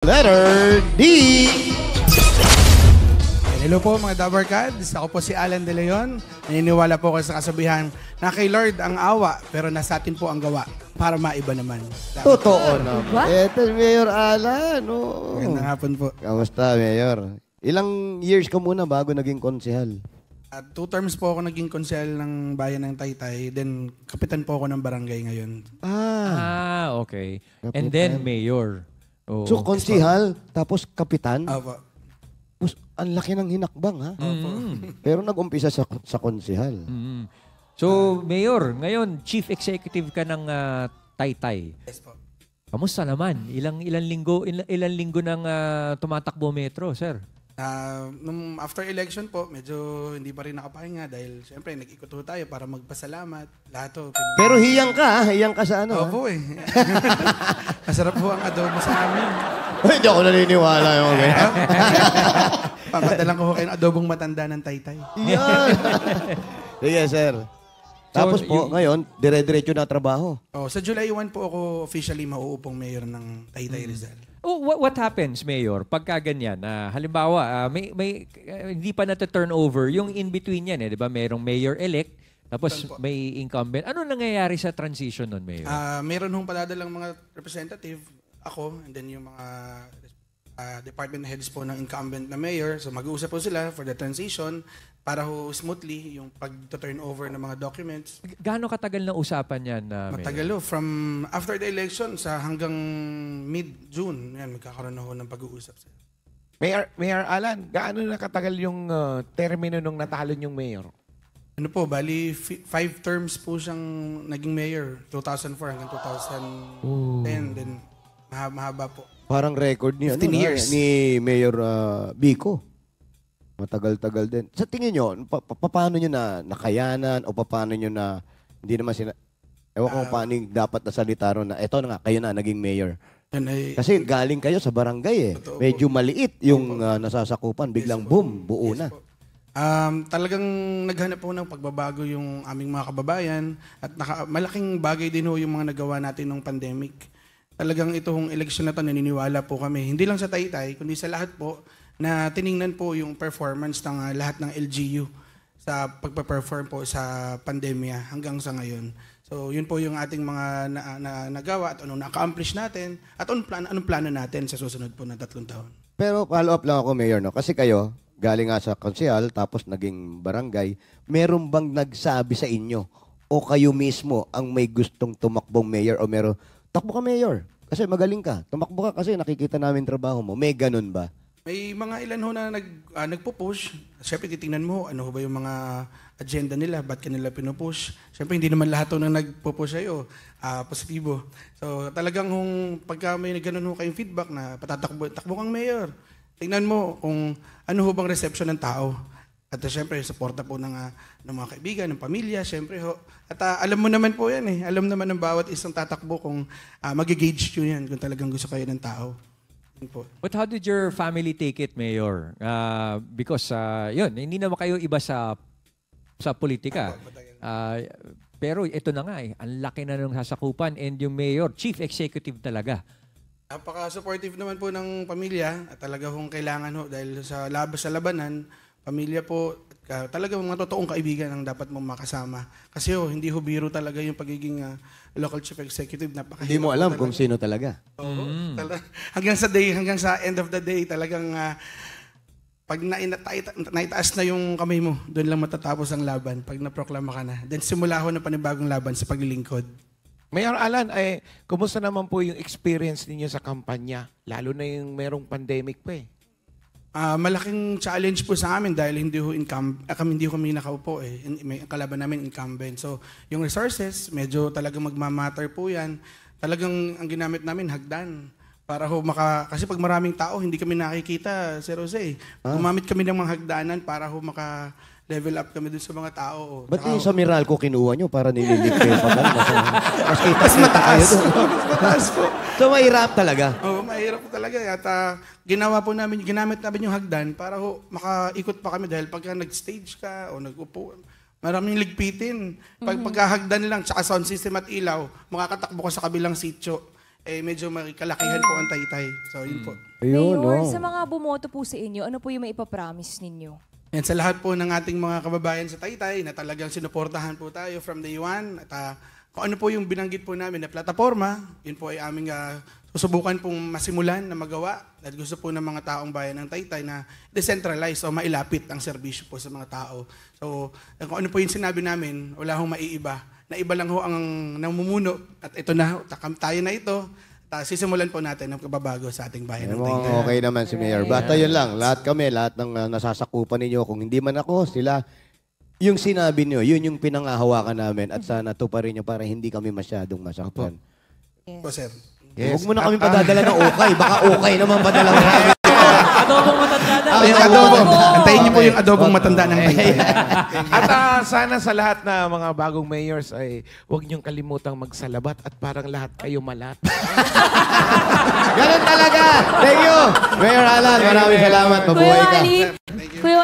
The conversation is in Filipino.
Letter D. Hello po mga Dabarkads, ako po si Alan De Leon. Naniniwala po ako sa kasabihan na kay Lord ang awa pero nasa atin po ang gawa para maiba naman. Totoo na. What? Ito, Mayor Alan. Oh. Magandang hapon po. Kamusta, Mayor? Ilang years ka muna bago naging konsehal? At 2 terms po ako naging konsehal ng bayan ng Taytay, then kapitan po ako ng barangay ngayon. Okay. Kapitan. And then mayor. Oo. So, konsehal, tapos kapitan. Opo. Tapos, ang laki ng hinakbang, ha? Pero nag-umpisa sa konsehal. So, mayor, ngayon chief executive ka ng Taytay. Yes po. Kamusta naman? Ilang linggo nang tumatakbo metro, sir? Nung after election po, medyo hindi pa rin nakapahinga dahil siyempre nag-ikot po tayo para magpasalamat. Lahat po. Pero hiyang ka, ha? Hiyang ka sa ano, ha? Opo eh. Masarap po ang adobo sa amin. Hindi ako naniniwala yung ganyan. Papadalan ko kayo ng adobong matanda ng Taytay. Yan. Sige, sir. Tapos po, ngayon, dire-diretso na trabaho. Sa July 1 po ako officially mauupong mayor ng Taytay Rizal. What happens, Mayor, pagka ganyan? Halimbawa, hindi pa na-turn over yung in-between yan, di ba? Mayroong mayor-elect, tapos may incumbent. Ano nangyayari sa transition nun, Mayor? Meron hong padadalang mga representative, ako, and then yung mga department heads po ng incumbent na mayor. So mag-uusap po sila for the transition para ho smoothly yung pag-turn over ng mga documents. Gaano katagal na usapan yan, Mayor? Matagal ho. From after the election sa hanggang mid-June, yan, magkakaroon na ho ng pag-uusap sila. Mayor Alan, gaano na katagal yung termino nung natalo yung mayor? Ano po, bali 5 terms po siyang naging mayor. 2004 hanggang 2010. Then mahaba po. Parang record ni, 15 years. Ni Mayor Bico. Matagal-tagal din. Sa tingin nyo, paano nyo na nakayanan o paano nyo na hindi naman ewan ko paano yung dapat na salita ron na eto na nga, kayo na naging mayor. Kasi galing kayo sa barangay eh. Medyo maliit yung nasasakupan. Biglang boom, buo na. Talagang naghanap po ng pagbabago yung aming mga kababayan at malaking bagay din ho yung mga nagawa natin nung pandemic. Talagang itong election na to, naniniwala po kami, hindi lang sa Taytay, kundi sa lahat po, na tiningnan po yung performance ng lahat ng LGU sa pagpa-perform po sa pandemya hanggang sa ngayon. So yun po yung ating mga nagawa at ano na-accomplish natin at anong plano natin sa susunod po na 3 taon. Pero follow up lang ako, Mayor, no? Kasi kayo, galing nga sa konsehal, tapos naging barangay, meron bang nagsabi sa inyo o kayo mismo ang may gustong tumakbong mayor o meron, takbo ka, Mayor, kasi magaling ka. Tumakbo ka kasi nakikita namin trabaho mo. May ganun ba? May mga ilan ho na nagpo-push. Siyempre, titingnan mo ano ho ba yung mga agenda nila, ba't kanila pinupush. Siyempre, hindi naman lahat ho na nagpo-push sa'yo positibo. So, talagang pagka may ganun ho kayong feedback na takbo kang mayor, tingnan mo kung ano ho bang reception ng tao. At siyempre, suporta po ng mga kaibigan, ng pamilya, siyempre ho. At alam mo naman po yan eh. Alam naman ng bawat isang tatakbo kung mag-gauge nyo yan kung talagang gusto kayo ng tao. Po. But how did your family take it, Mayor? Because, yun, hindi naman kayo iba sa politika. Pero ito na nga eh, ang laki na ng sasakupan and yung Mayor, chief executive talaga. Napaka-supportive naman po ng pamilya at talaga kung kailangan ho dahil sa labanan, pamilya po, talaga mga totoong kaibigan ang dapat mong makasama. Kasi hindi ho biro talaga yung pagiging local chief executive. Hindi mo alam kung sino talaga. Oo. Hanggang sa end of the day, talagang pag naitaas na yung kamay mo, doon lang matatapos ang laban. Pag naproklama ka na. Then simula ho ng panibagong laban sa paglilingkod. Mayor Alan, kumusta naman po yung experience ninyo sa kampanya? Lalo na yung merong pandemic pa eh. Malaking challenge po sa amin dahil hindi kami nakaupo eh. May kalaban namin incumbent. So, yung resources, medyo talagang magmamatter po yan. Talagang ang ginamit namin, hagdan. Para kasi pag maraming tao, hindi kami nakikita, Sir Jose. Gumamit kami ng mga hagdanan para level up kami dun sa mga tao. Ba't yung sa Meralco kinuha nyo para nililig kayo pa ba? Mas mataas. Mas mataas po. So, mahirap talaga. Oo, mahirap po talaga. At ginamit namin yung hagdan para makaikot pa kami dahil pagka nag-stage ka o nag-upo, maraming ligpitin. Pagkahagdan lang, tsaka sound system at ilaw, makakatakbo ka sa kabilang sitio. medyo may kalakihan po ang Taytay. So, yun po. Ayun, Mayor, no? sa mga bumoto po sa inyo, ano po yung may ipapromise ninyo? And sa lahat po ng ating mga kababayan sa Taytay na talagang sinuportahan po tayo from day one at kung ano po yung binanggit po namin na plataforma, yun po ay aming susubukan pong masimulan na magawa at gusto po ng mga taong bayan ng Taytay na decentralized o mailapit ang serbisyo po sa mga tao. So kung ano po yung sinabi namin, wala hong maiiba. Na iba lang ho ang namumuno at ito na, tayo na ito. Sisimulan po natin ang kababago sa ating bayan ng Taytay. Okay naman si Mayor. Basta yun lang, lahat kami, lahat ng nasasakupan ninyo, kung hindi man ako, sila, yung sinabi niyo, yun yung pinangahawakan namin at sana tuparin niyo para hindi kami masyadong masaktan. Po, sir. Huwag mo na kami padadala ng okay. Baka okay naman padala mo kami. Adobong matanda daw. Yung adobong, antayin niyo po yung adobong matanda ng Taytay. At sana sa lahat na mga bagong mayors ay huwag niyong kalimutang magsalabat at parang lahat kayo malat. Ganun talaga. Thank you. Mayor Alan, maraming salamat. Mabuhay Kuya ka. Ali, Kuya